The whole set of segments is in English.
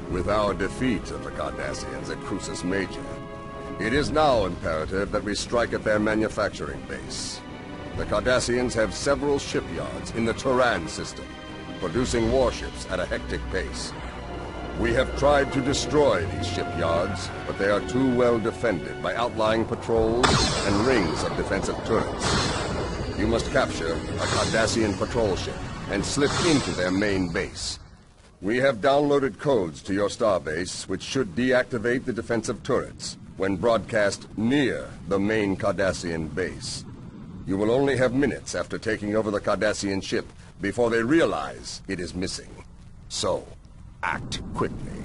With our defeat of the Cardassians at Crucis Major, it is now imperative that we strike at their manufacturing base. The Cardassians have several shipyards in the Trojan system, producing warships at a hectic pace. We have tried to destroy these shipyards, but they are too well defended by outlying patrols and rings of defensive turrets. You must capture a Cardassian patrol ship and slip into their main base. We have downloaded codes to your starbase, which should deactivate the defensive turrets when broadcast near the main Cardassian base. You will only have minutes after taking over the Cardassian ship before they realize it is missing. So, act quickly.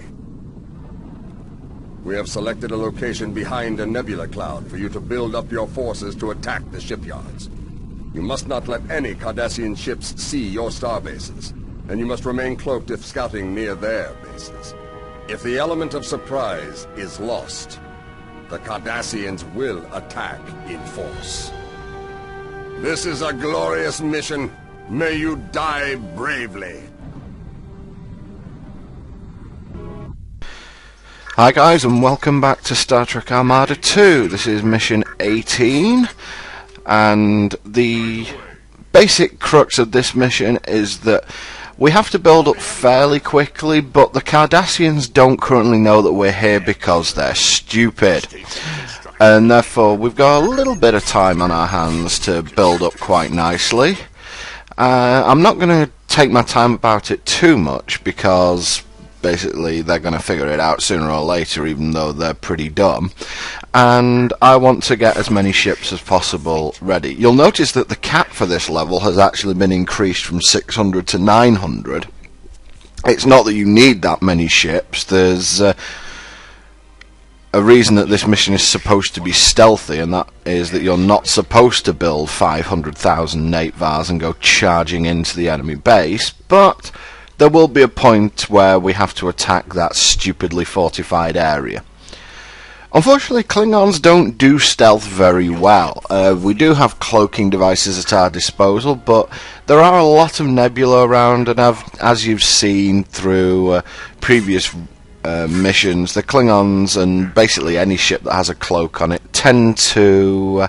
We have selected a location behind a nebula cloud for you to build up your forces to attack the shipyards. You must not let any Cardassian ships see your starbases, and you must remain cloaked if scouting near their bases. If the element of surprise is lost, the Cardassians will attack in force. This is a glorious mission. May you die bravely. Hi guys, and welcome back to Star Trek Armada 2. This is mission 18, and the basic crux of this mission is that we have to build up fairly quickly, but the Cardassians don't currently know that we're here because they're stupid. And therefore we've got a little bit of time on our hands to build up quite nicely. I'm not going to take my time about it too much because basically they're going to figure it out sooner or later, even though they're pretty dumb. And I want to get as many ships as possible ready. You'll notice that the cap for this level has actually been increased from 600 to 900. It's not that you need that many ships. There's a reason that this mission is supposed to be stealthy, and that is that you're not supposed to build 500,000 Natvars and go charging into the enemy base, but there will be a point where we have to attack that stupidly fortified area. Unfortunately, Klingons don't do stealth very well. We do have cloaking devices at our disposal, but there are a lot of nebula around, and as you've seen through previous missions, the Klingons and basically any ship that has a cloak on it tend to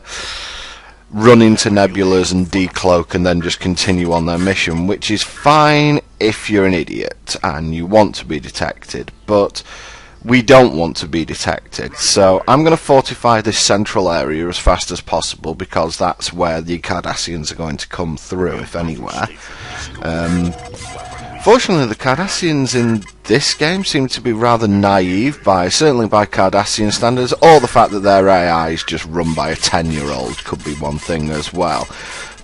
run into nebulas and decloak and then just continue on their mission, which is fine if you're an idiot and you want to be detected, but we don't want to be detected. So I'm going to fortify this central area as fast as possible because that's where the Cardassians are going to come through, if anywhere. Fortunately, the Cardassians in this game seem to be rather naive, certainly by Cardassian standards, or the fact that their AI is just run by a 10-year-old could be one thing as well.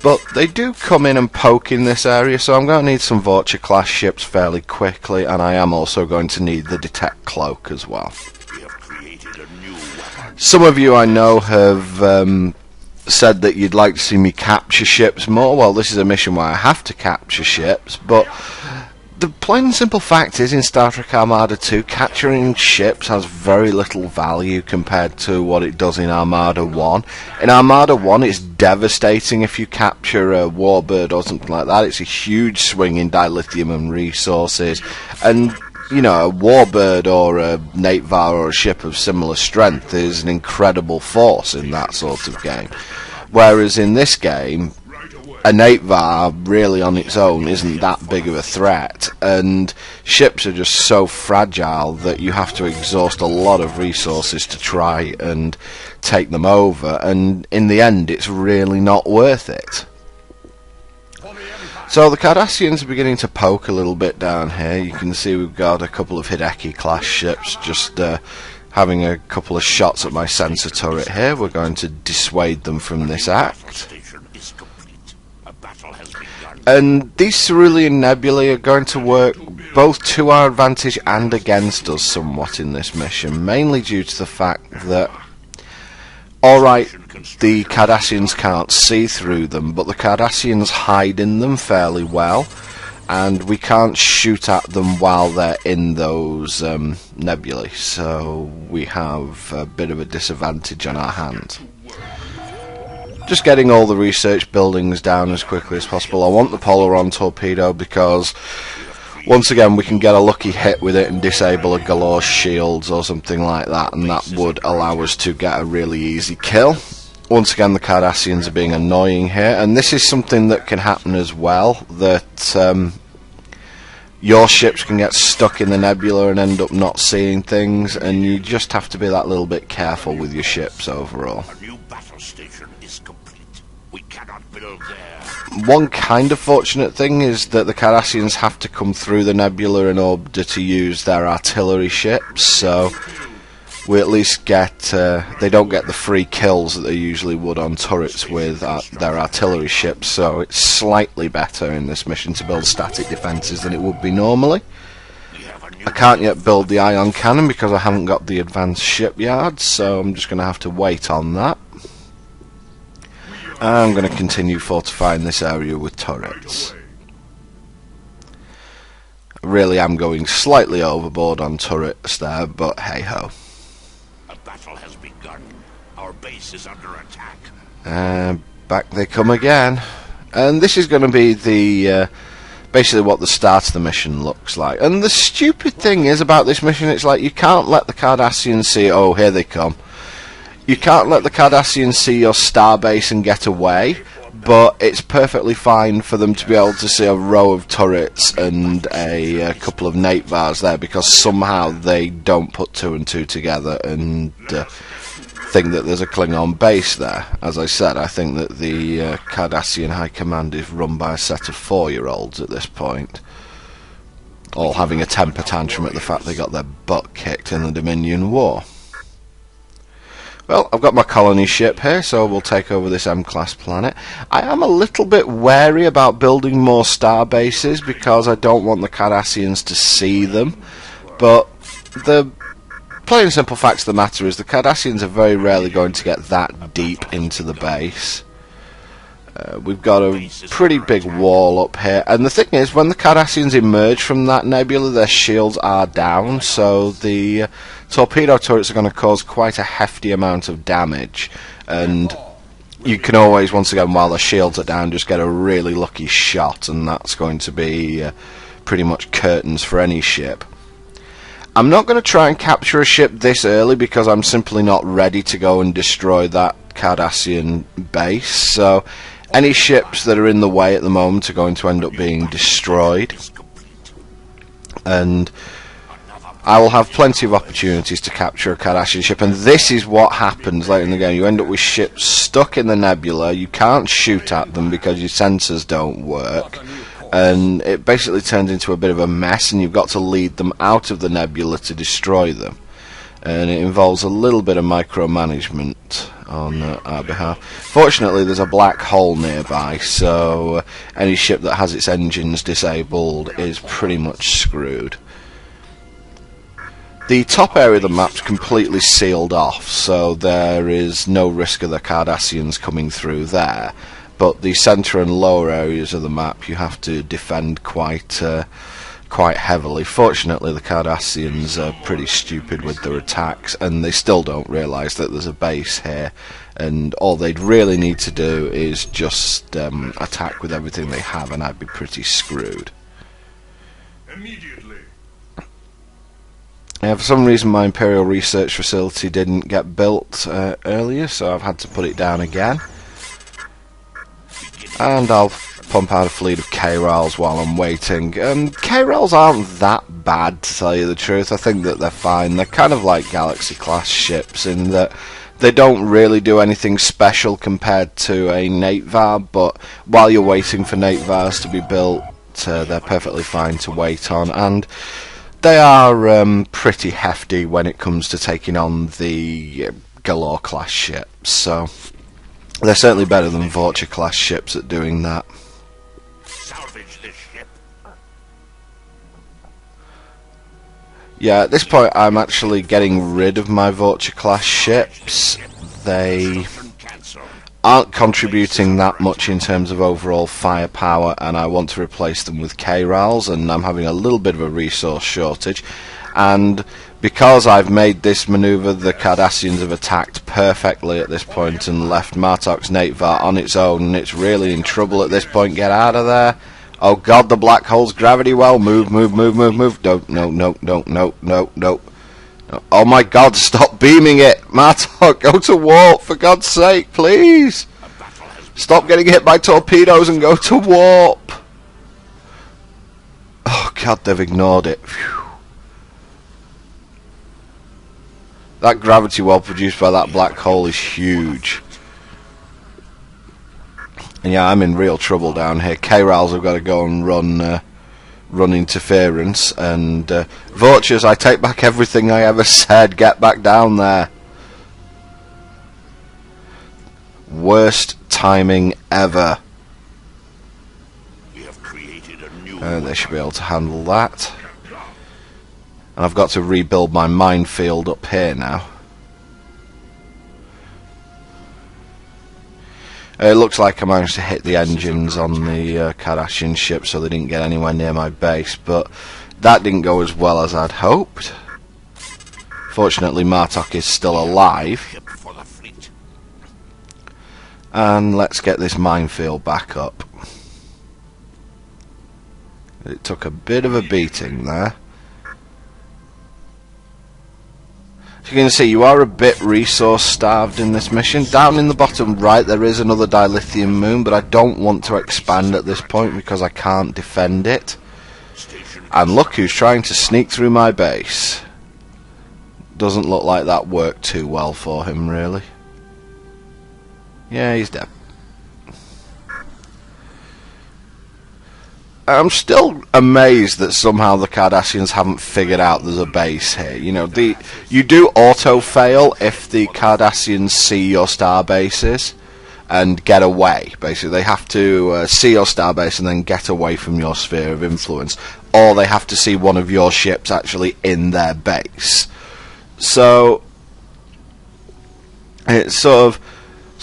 But they do come in and poke in this area, so I'm going to need some Vulture-class ships fairly quickly, and I am also going to need the Detect Cloak as well. Some of you I know have said that you'd like to see me capture ships more. Well, this is a mission where I have to capture ships, but the plain and simple fact is, in Star Trek Armada 2, capturing ships has very little value compared to what it does in Armada 1. In Armada 1, it's devastating if you capture a warbird or something like that. It's a huge swing in dilithium and resources, and you know, a warbird or a Natevar or a ship of similar strength is an incredible force in that sort of game. Whereas in this game, a Natevar really on its own isn't that big of a threat, and ships are just so fragile that you have to exhaust a lot of resources to try and take them over, and in the end it's really not worth it. So the Cardassians are beginning to poke a little bit down here. You can see we've got a couple of Hideki-class ships just having a couple of shots at my sensor turret here. We're going to dissuade them from this act. And these cerulean nebulae are going to work both to our advantage and against us somewhat in this mission, mainly due to the fact that, alright, the Cardassians can't see through them, but the Cardassians hide in them fairly well, and we can't shoot at them while they're in those nebulae, so we have a bit of a disadvantage on our hands. Just getting all the research buildings down as quickly as possible. I want the Polaron torpedo because Once again, we can get a lucky hit with it and disable a Galore shields or something like that, and that would allow us to get a really easy kill. Once again, the Cardassians are being annoying here, and this is something that can happen as well, that your ships can get stuck in the nebula and end up not seeing things, and you just have to be that little bit careful with your ships overall. A new battle station is complete. We cannot build there. One kind of fortunate thing is that the Cardassians have to come through the nebula in order to use their artillery ships, so we at least get, they don't get the free kills that they usually would on turrets with their artillery ships, so it's slightly better in this mission to build static defences than it would be normally. I can't yet build the ion cannon because I haven't got the advanced shipyard, so I'm just going to have to wait on that. I'm going to continue fortifying this area with turrets. I really am going slightly overboard on turrets there, but hey ho. A battle has begun. Our base is under attack. Back they come again. And this is going to be the basically what the start of the mission looks like. And the stupid thing is about this mission, it's like you can't let the Cardassians see, oh, here they come. You can't let the Cardassians see your starbase and get away, but it's perfectly fine for them to be able to see a row of turrets and a couple of Nate Vars there, because somehow they don't put two and two together and think that there's a Klingon base there. As I said, I think that the Cardassian High Command is run by a set of 4-year-olds at this point, all having a temper tantrum at the fact they got their butt kicked in the Dominion War. Well, I've got my colony ship here, so we'll take over this M-class planet. I am a little bit wary about building more star bases because I don't want the Cardassians to see them, but the plain and simple fact of the matter is the Cardassians are very rarely going to get that deep into the base. We've got a pretty big wall up here, and the thing is, when the Cardassians emerge from that nebula, their shields are down, so the torpedo turrets are going to cause quite a hefty amount of damage, and you can always, once again, while the shields are down, just get a really lucky shot, and that's going to be pretty much curtains for any ship. I'm not going to try and capture a ship this early because I'm simply not ready to go and destroy that Cardassian base, so any ships that are in the way at the moment are going to end up being destroyed, and I will have plenty of opportunities to capture a Cardassian ship, and this is what happens later in the game. You end up with ships stuck in the nebula, you can't shoot at them because your sensors don't work, and it basically turns into a bit of a mess, and you've got to lead them out of the nebula to destroy them. And it involves a little bit of micromanagement on our behalf. Fortunately, there's a black hole nearby, so any ship that has its engines disabled is pretty much screwed. The top area of the map's completely sealed off, so there is no risk of the Cardassians coming through there. But the centre and lower areas of the map you have to defend quite heavily. Fortunately, the Cardassians are pretty stupid with their attacks, and they still don't realise that there's a base here, and all they'd really need to do is just attack with everything they have, and I'd be pretty screwed. Immediately. For some reason my Imperial Research Facility didn't get built earlier, so I've had to put it down again. And I'll pump out a fleet of K-Rals while I'm waiting. K-Rals aren't that bad, to tell you the truth. I think that they're fine. They're kind of like Galaxy-class ships in that they don't really do anything special compared to a Nate Var, but while you're waiting for Nate Vars to be built, they're perfectly fine to wait on, and they are pretty hefty when it comes to taking on the Galore-class ships, so they're certainly better than Vulture-class ships at doing that. Salvage this ship. Yeah, at this point I'm actually getting rid of my Vulture-class ships. They aren't contributing that much in terms of overall firepower, and I want to replace them with K-Rals, and I'm having a little bit of a resource shortage, and because I've made this manoeuvre, the Cardassians have attacked perfectly at this point and left Martok's Nate Var on its own, and it's really in trouble at this point. Get out of there. Oh god, the black hole's gravity well. Move, move, move, move, move. No, no, no, no, no, no, no. Oh my god, stop beaming it! Martok, go to warp, for God's sake, please! Stop getting hit by torpedoes and go to warp! Oh god, they've ignored it. Phew. That gravity well produced by that black hole is huge. And yeah, I'm in real trouble down here. K-Rals have got to go and run interference. And Vultures, I take back everything I ever said. Get back down there. Worst timing ever. We have created a new They should be able to handle that. And I've got to rebuild my minefield up here now. It looks like I managed to hit the engines on the Cardassian ship, so they didn't get anywhere near my base, but that didn't go as well as I'd hoped. Fortunately, Martok is still alive. ship for the fleet. And let's get this minefield back up. It took a bit of a beating there. As you can see, you are a bit resource starved in this mission. Down in the bottom right there is another dilithium moon, but I don't want to expand at this point because I can't defend it. And look who's trying to sneak through my base. Doesn't look like that worked too well for him, really. Yeah, he's dead. I'm still amazed that somehow the Cardassians haven't figured out there's a base here. You know, you do auto-fail if the Cardassians see your star bases and get away. Basically, they have to see your star base and then get away from your sphere of influence. Or they have to see one of your ships actually in their base. So, it's sort of...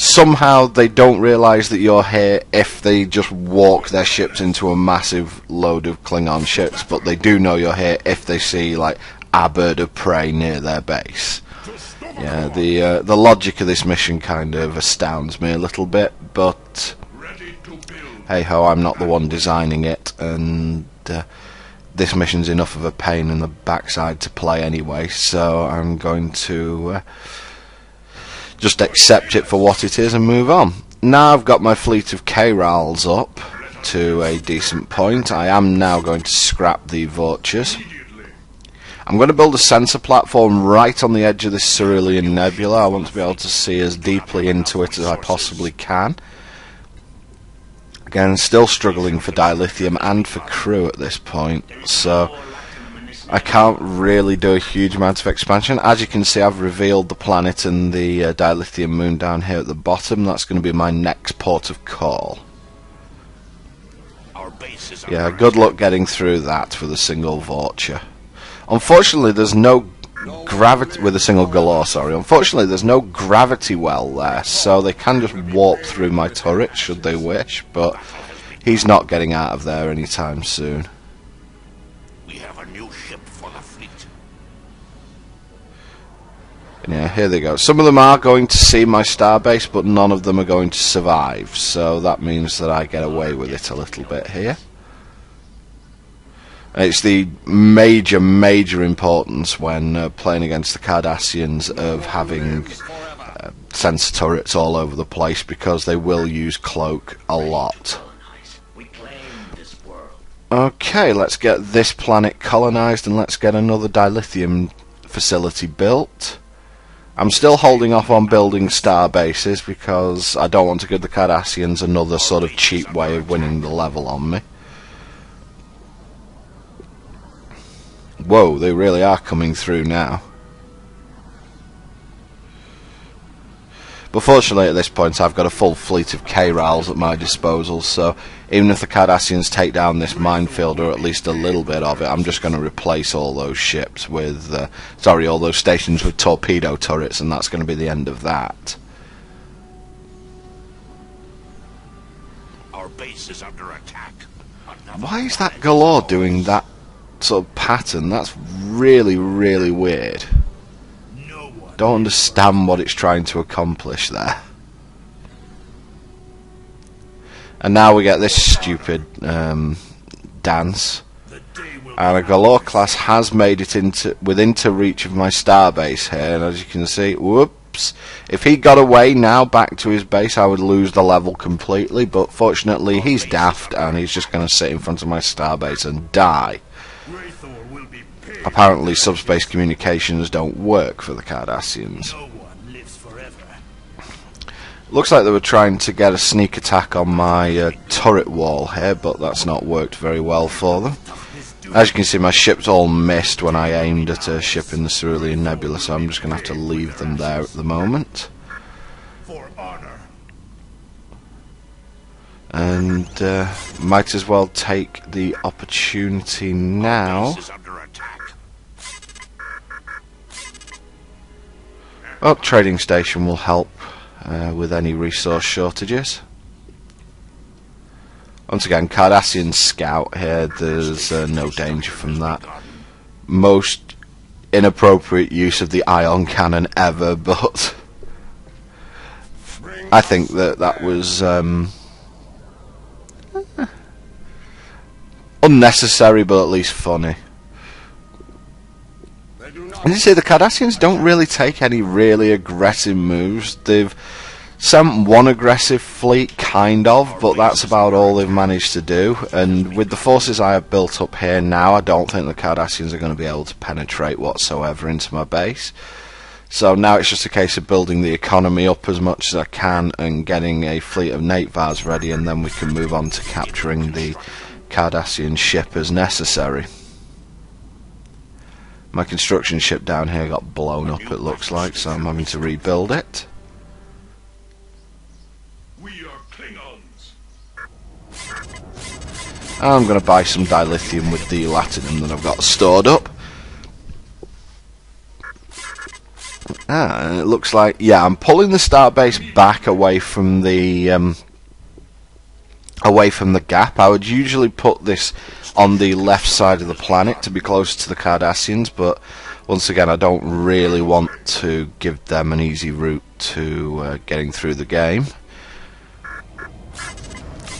Somehow they don't realise that you're here if they just walk their ships into a massive load of Klingon ships, but they do know you're here if they see like a bird of prey near their base. Yeah, the logic of this mission kind of astounds me a little bit, but hey ho, I'm not the one designing it, and this mission's enough of a pain in the backside to play anyway, so I'm going to just accept it for what it is and move on. Now I've got my fleet of K-Rals up to a decent point. I am now going to scrap the Vultures. I'm going to build a sensor platform right on the edge of this Cerulean Nebula. I want to be able to see as deeply into it as I possibly can. Again, still struggling for dilithium and for crew at this point, so I can't really do a huge amount of expansion. As you can see, I've revealed the planet and the dilithium moon down here at the bottom. That's going to be my next port of call. Yeah, good luck getting through that with a single Vulture. Unfortunately, there's no gravity with a single Galore. Sorry, unfortunately, there's no gravity well there, so they can just warp through my turret should they wish. But he's not getting out of there anytime soon. Yeah, here they go. Some of them are going to see my starbase, but none of them are going to survive. So that means that I get away with it a little bit here. It's the major importance when playing against the Cardassians of having sensor turrets all over the place, because they will use cloak a lot. Okay, let's get this planet colonized and let's get another dilithium facility built. I'm still holding off on building star bases because I don't want to give the Cardassians another sort of cheap way of winning the level on me. Whoa, they really are coming through now. But fortunately at this point I've got a full fleet of K-Rals at my disposal, so even if the Cardassians take down this minefield, or at least a little bit of it, I'm just going to replace all those ships with, all those stations with torpedo turrets, and that's going to be the end of that. Our base is under attack. Why is that Galore doing that sort of pattern? That's really, really weird. Don't understand what it's trying to accomplish there. And now we get this stupid dance. And a Galore class has made it within reach of my starbase here, and as you can see, whoops, if he got away now back to his base I would lose the level completely, but fortunately he's daft and he's just going to sit in front of my starbase and die. Apparently subspace communications don't work for the Cardassians. Looks like they were trying to get a sneak attack on my turret wall here, but that's not worked very well for them. As you can see, my ship's all missed when I aimed at a ship in the Cerulean Nebula, so I'm just going to have to leave them there at the moment. And might as well take the opportunity now. Well, trading station will help with any resource shortages. Once again, Cardassian scout here, there's no danger from that. Most inappropriate use of the ion cannon ever, but I think that was unnecessary, but at least funny. And you see, the Cardassians don't really take any really aggressive moves. They've sent one aggressive fleet, kind of, but that's about all they've managed to do. And with the forces I have built up here now, I don't think the Cardassians are going to be able to penetrate whatsoever into my base. So now it's just a case of building the economy up as much as I can and getting a fleet of Natevars ready, and then we can move on to capturing the Cardassian ship as necessary. My construction ship down here got blown up, it looks like, so I'm having to rebuild it. I'm going to buy some dilithium with the latinum that I've got stored up. And it looks like, yeah, I'm pulling the starbase back away from the gap. I would usually put this on the left side of the planet to be closer to the Cardassians, but once again I don't really want to give them an easy route to getting through the game.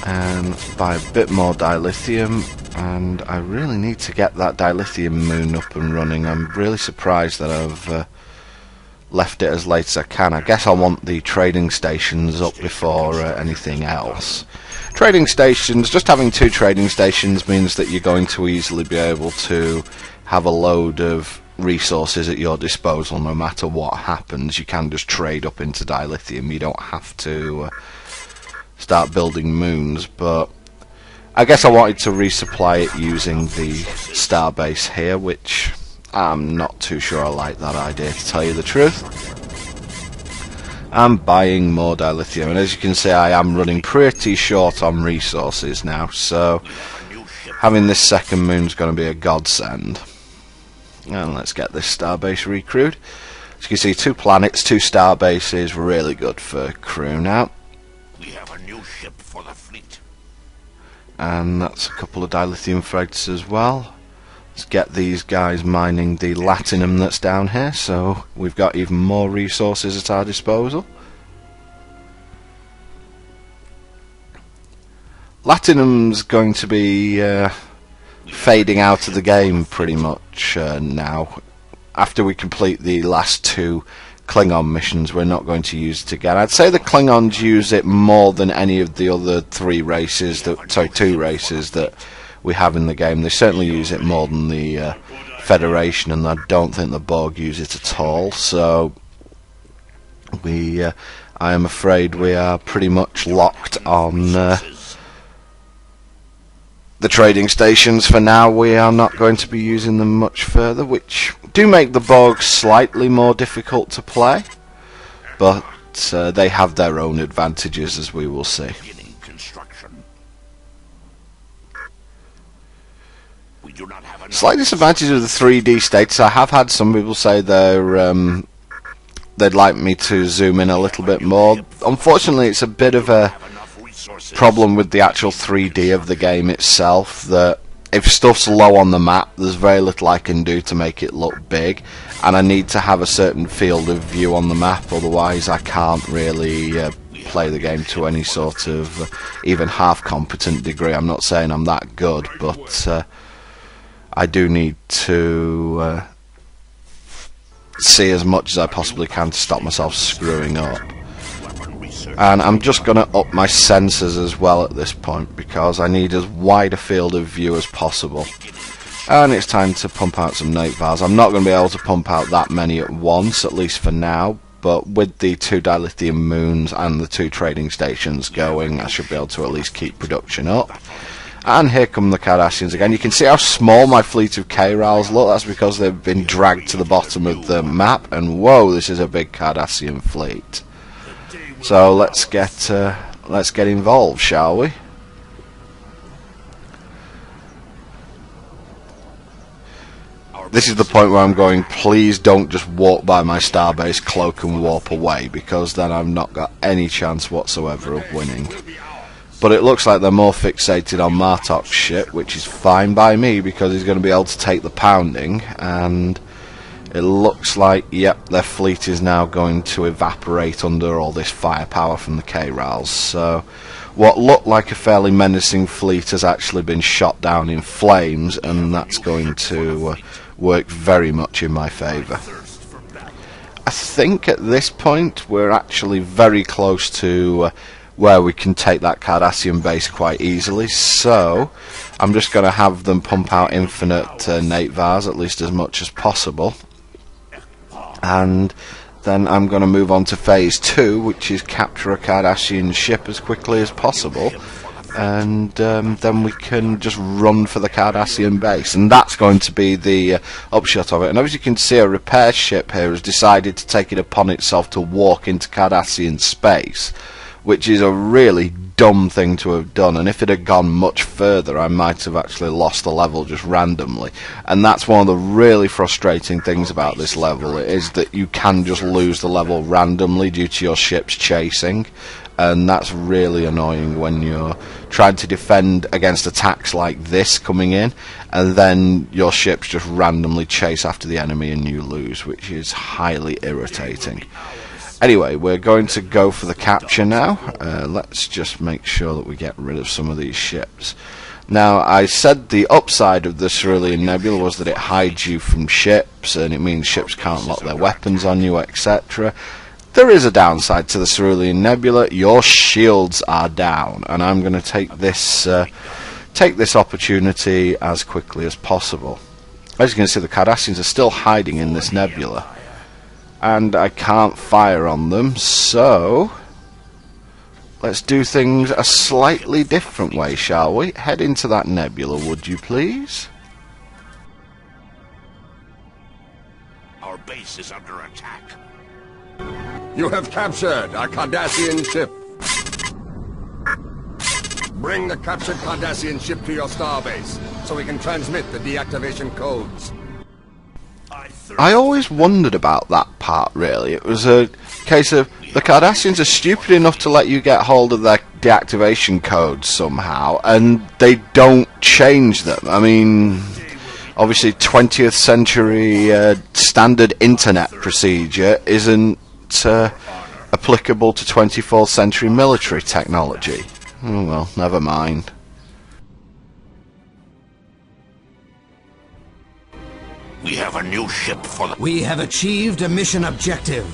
And buy a bit more dilithium, and I really need to get that dilithium moon up and running. I'm really surprised that I've left it as late as I can. I guess I want the trading stations up before anything else. Trading stations, just having 2 trading stations means that you're going to easily be able to have a load of resources at your disposal no matter what happens. You can just trade up into dilithium, you don't have to start building moons, but I guess I wanted to resupply it using the starbase here, which I'm not too sure I like that idea, to tell you the truth. I'm buying more dilithium, and as you can see I am running pretty short on resources now, so having this second moon's going to be a godsend. And let's get this starbase recrewed. As you can see, 2 planets, 2 starbases, really good for crew now. We have a new ship for the fleet. And that's a couple of dilithium threads as well. Let's get these guys mining the latinum that's down here, so we've got even more resources at our disposal. Latinum's going to be fading out of the game pretty much now. After we complete the last 2 Klingon missions, we're not going to use it again. I'd say the Klingons use it more than any of the other 2 races that we have in the game. They certainly use it more than the Federation, and I don't think the Borg use it at all. So I am afraid we are pretty much locked on the trading stations for now. We are not going to be using them much further, which do make the Borg slightly more difficult to play, but they have their own advantages, as we will see. Slight disadvantage of the 3D states. I have had some people say they'd like me to zoom in a little bit more. Unfortunately, it's a bit of a problem with the actual 3D of the game itself, that if stuff's low on the map, there's very little I can do to make it look big, and I need to have a certain field of view on the map, otherwise I can't really play the game to any sort of even half competent degree. I'm not saying I'm that good, but I do need to see as much as I possibly can to stop myself screwing up. And I'm just going to up my sensors as well at this point, because I need as wide a field of view as possible. And it's time to pump out some Nate Vars. I'm not going to be able to pump out that many at once, at least for now, but with the 2 dilithium moons and the 2 trading stations going, I should be able to at least keep production up. And here come the Cardassians again. You can see how small my fleet of K-Rals look. That's because they've been dragged to the bottom of the map. And whoa, this is a big Cardassian fleet. So let's get involved, shall we? This is the point where I'm going, please don't just walk by my starbase, cloak and warp away, because then I've not got any chance whatsoever of winning. But it looks like they're more fixated on Martok's ship, which is fine by me, because he's going to be able to take the pounding. And it looks like, yep, their fleet is now going to evaporate under all this firepower from the K-Rals. So what looked like a fairly menacing fleet has actually been shot down in flames, and that's going to work very much in my favour. I think at this point we're actually very close to where we can take that Cardassian base quite easily, so I'm just going to have them pump out infinite Nate Vars, at least as much as possible, and then I'm going to move on to phase 2, which is capture a Cardassian ship as quickly as possible, and then we can just run for the Cardassian base, and that's going to be the upshot of it. And as you can see, a repair ship here has decided to take it upon itself to walk into Cardassian space, which is a really dumb thing to have done, and if it had gone much further I might have actually lost the level just randomly. And that's one of the really frustrating things about this level, is that you can just lose the level randomly due to your ships chasing, and that's really annoying when you're trying to defend against attacks like this coming in, and then your ships just randomly chase after the enemy and you lose, which is highly irritating. Anyway, we're going to go for the capture now. Let's just make sure that we get rid of some of these ships. Now, I said the upside of the Cerulean Nebula was that it hides you from ships, and it means ships can't lock their weapons on you, etc. There is a downside to the Cerulean Nebula. Your shields are down, and I'm going to take this opportunity as quickly as possible. As you can see, the Cardassians are still hiding in this nebula, and I can't fire on them, so let's do things a slightly different way, shall we? Head into that nebula, would you please? Our base is under attack. You have captured a Cardassian ship. Bring the captured Cardassian ship to your starbase, so we can transmit the deactivation codes. I always wondered about that part, really. It was a case of the Cardassians are stupid enough to let you get hold of their deactivation codes somehow, and they don't change them. I mean, obviously 20th century standard internet procedure isn't applicable to 24th century military technology. Oh well, never mind. We have a new ship for the... We have achieved a mission objective.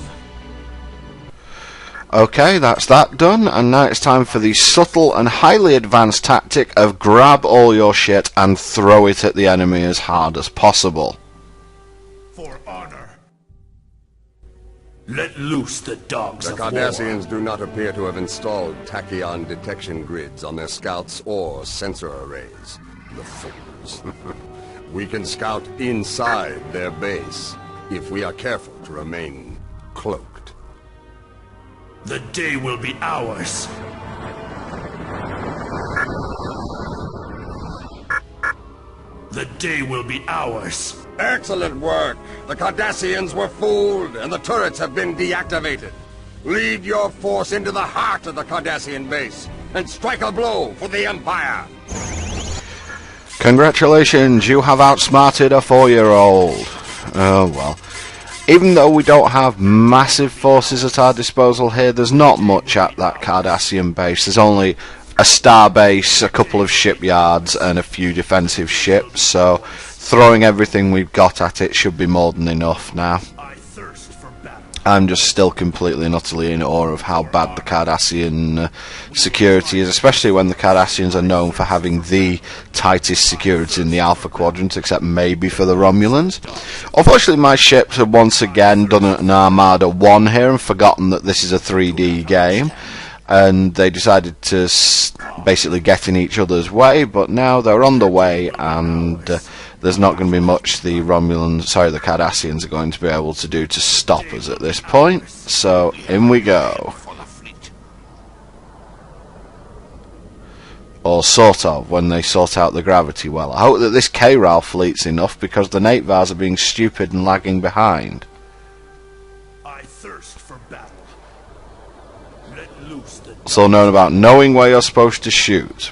Okay, that's that done, and now it's time for the subtle and highly advanced tactic of grab all your shit and throw it at the enemy as hard as possible. For honor. Let loose the dogs of war. The Cardassians do not appear to have installed tachyon detection grids on their scouts or sensor arrays. The fools. We can scout inside their base, if we are careful to remain cloaked. The day will be ours. The day will be ours. Excellent work! The Cardassians were fooled, and the turrets have been deactivated. Lead your force into the heart of the Cardassian base, and strike a blow for the Empire! Congratulations, you have outsmarted a 4-year-old. Oh well. even though we don't have massive forces at our disposal here, there's not much at that Cardassian base. There's only a star base, a couple of shipyards, and a few defensive ships, so throwing everything we've got at it should be more than enough now. I'm just still completely and utterly in awe of how bad the Cardassian security is, especially when the Cardassians are known for having the tightest security in the Alpha Quadrant, except maybe for the Romulans. Unfortunately, my ships have once again done an Armada 1 here and forgotten that this is a 3D game, and they decided to basically get in each other's way, but now they're on the way, and there's not going to be much the Cardassians are going to be able to do to stop us at this point. So in we go. Or sort of, when they sort out the gravity well. I hope that this K-RAL fleet's enough, because the Natevars are being stupid and lagging behind. I thirst for battle. Let loose the It's all known about knowing where you're supposed to shoot.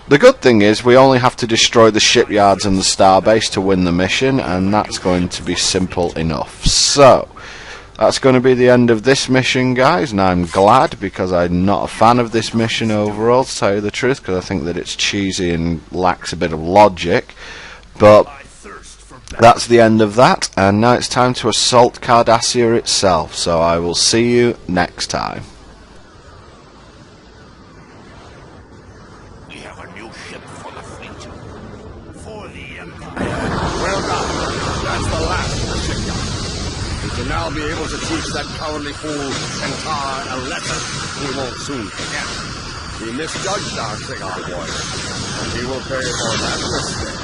The good thing is we only have to destroy the shipyards and the starbase to win the mission, and that's going to be simple enough. So, that's going to be the end of this mission, guys, and I'm glad, because I'm not a fan of this mission overall, to tell you the truth, because I think that it's cheesy and lacks a bit of logic. But that's the end of that, and now it's time to assault Cardassia itself, so I will see you next time. Now be able to teach that cowardly fool Centaur a lesson he won't soon forget. He misjudged our Cigar warrior, and he will pay for that mistake.